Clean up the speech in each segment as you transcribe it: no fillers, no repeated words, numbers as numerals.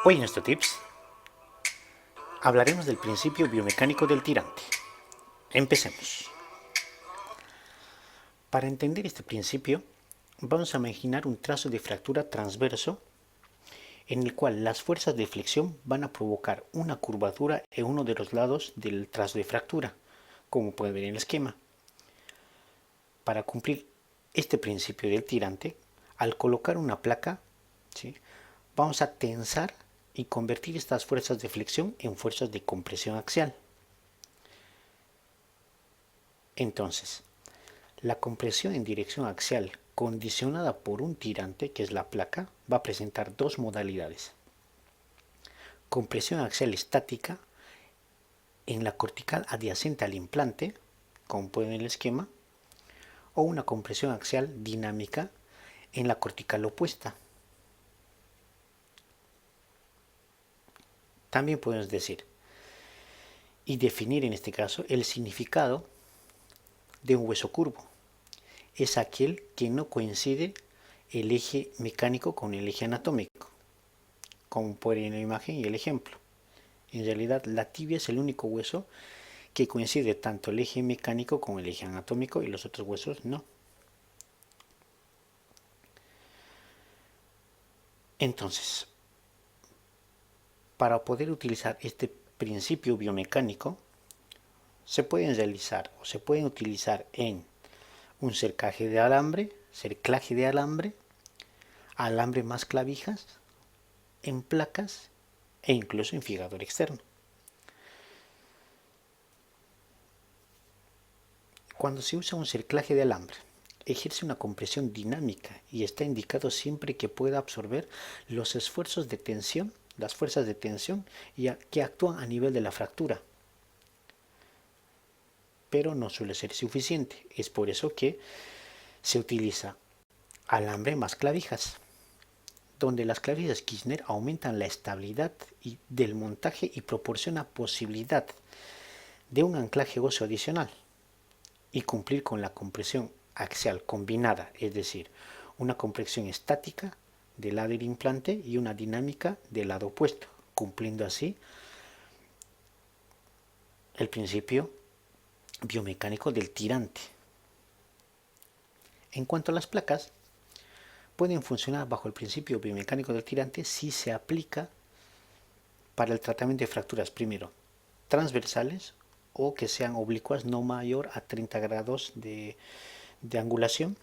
Hoy en nuestro tips hablaremos del principio biomecánico del tirante. Empecemos. Para entender este principio, vamos a imaginar un trazo de fractura transverso en el cual las fuerzas de flexión van a provocar una curvatura en uno de los lados del trazo de fractura, como puede ver en el esquema. Para cumplir este principio del tirante, al colocar una placa, ¿sí?, vamos a tensar y convertir estas fuerzas de flexión en fuerzas de compresión axial. Entonces, la compresión en dirección axial condicionada por un tirante, que es la placa, va a presentar dos modalidades. Compresión axial estática en la cortical adyacente al implante, como pueden ver en el esquema, o una compresión axial dinámica en la cortical opuesta. También podemos decir y definir en este caso el significado de un hueso curvo. Es aquel que no coincide el eje mecánico con el eje anatómico, como pueden ver en la imagen y el ejemplo. En realidad la tibia es el único hueso que coincide tanto el eje mecánico con el eje anatómico y los otros huesos no. Entonces, para poder utilizar este principio biomecánico, se pueden realizar o se pueden utilizar en un cerclaje de alambre, alambre más clavijas, en placas e incluso en fijador externo. Cuando se usa un cerclaje de alambre, ejerce una compresión dinámica y está indicado siempre que pueda absorber los esfuerzos de tensión, las fuerzas de tensión que actúan a nivel de la fractura. Pero no suele ser suficiente, es por eso que se utiliza alambre más clavijas, donde las clavijas Kirchner aumentan la estabilidad del montaje y proporciona posibilidad de un anclaje óseo adicional y cumplir con la compresión axial combinada, es decir, una compresión estática del lado del implante y una dinámica del lado opuesto, cumpliendo así el principio biomecánico del tirante. En cuanto a las placas, pueden funcionar bajo el principio biomecánico del tirante si se aplica para el tratamiento de fracturas, primero, transversales o que sean oblicuas no mayor a 30 grados de angulación.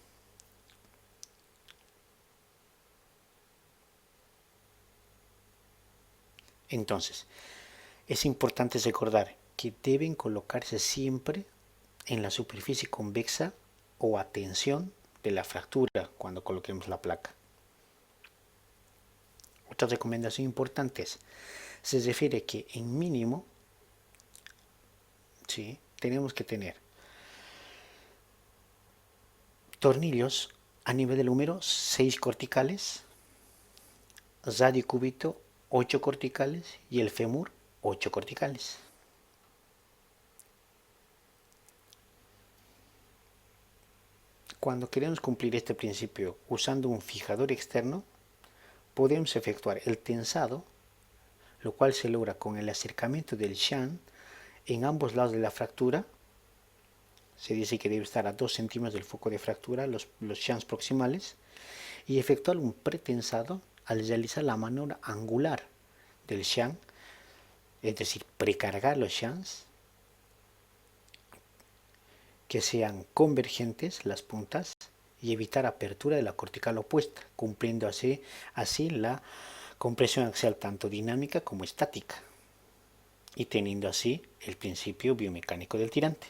Entonces, es importante recordar que deben colocarse siempre en la superficie convexa o a tensión de la fractura cuando coloquemos la placa. Otra recomendación importante se refiere que en mínimo, ¿sí?, tenemos que tener tornillos a nivel del húmero 6 corticales, radio cúbito 8 corticales y el fémur 8 corticales. Cuando queremos cumplir este principio usando un fijador externo, podemos efectuar el tensado, lo cual se logra con el acercamiento del shank en ambos lados de la fractura. Se dice que debe estar a 2 centímetros del foco de fractura, los shanks proximales, y efectuar un pretensado al realizar la maniobra angular del shank, es decir, precargar los shanks, que sean convergentes las puntas y evitar apertura de la cortical opuesta, cumpliendo así la compresión axial tanto dinámica como estática y teniendo así el principio biomecánico del tirante.